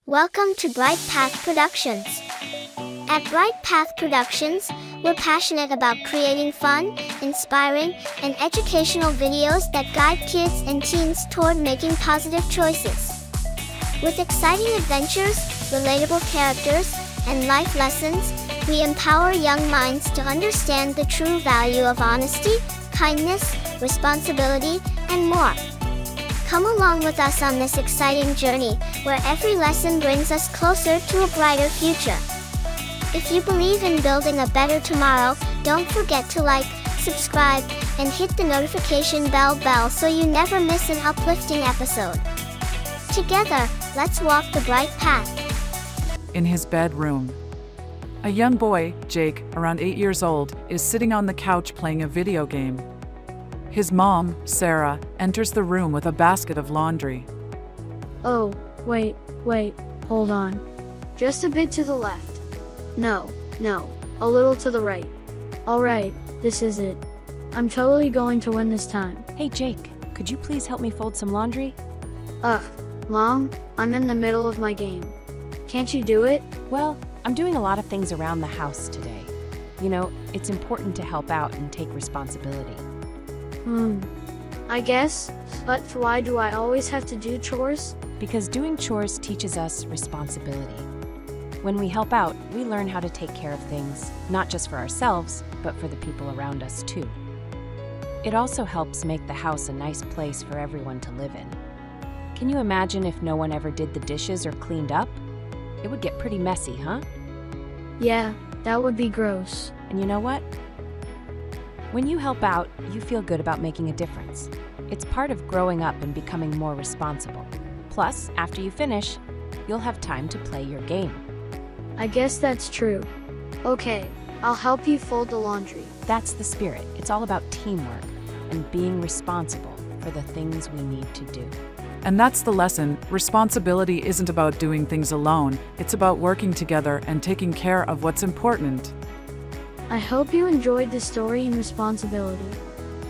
Welcome to Bright Path Productions. At Bright Path Productions, we're passionate about creating fun, inspiring, and educational videos that guide kids and teens toward making positive choices. With exciting adventures, relatable characters, and life lessons, we empower young minds to understand the true value of honesty, kindness, responsibility, and more. Come along with us on this exciting journey, where every lesson brings us closer to a brighter future. If you believe in building a better tomorrow, don't forget to like, subscribe, and hit the notification bell so you never miss an uplifting episode. Together, let's walk the bright path. In his bedroom, a young boy, Jake, around 8 years old, is sitting on the couch playing a video game. His mom, Sarah, enters the room with a basket of laundry. Oh, wait, hold on. Just a bit to the left. No, a little to the right. Alright, this is it. I'm totally going to win this time. Hey Jake, could you please help me fold some laundry? Mom, I'm in the middle of my game. Can't you do it? Well, I'm doing a lot of things around the house today. You know, it's important to help out and take responsibility. I guess, but why do I always have to do chores? Because doing chores teaches us responsibility. When we help out, we learn how to take care of things, not just for ourselves, but for the people around us too. It also helps make the house a nice place for everyone to live in. Can you imagine if no one ever did the dishes or cleaned up? It would get pretty messy, huh? Yeah, that would be gross. And you know what? When you help out, you feel good about making a difference. It's part of growing up and becoming more responsible. Plus, after you finish, you'll have time to play your game. I guess that's true. Okay, I'll help you fold the laundry. That's the spirit. It's all about teamwork and being responsible for the things we need to do. And that's the lesson. Responsibility isn't about doing things alone. It's about working together and taking care of what's important. I hope you enjoyed the story and responsibility.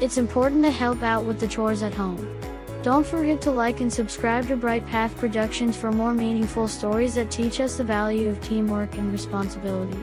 It's important to help out with the chores at home. Don't forget to like and subscribe to Bright Path Productions for more meaningful stories that teach us the value of teamwork and responsibility.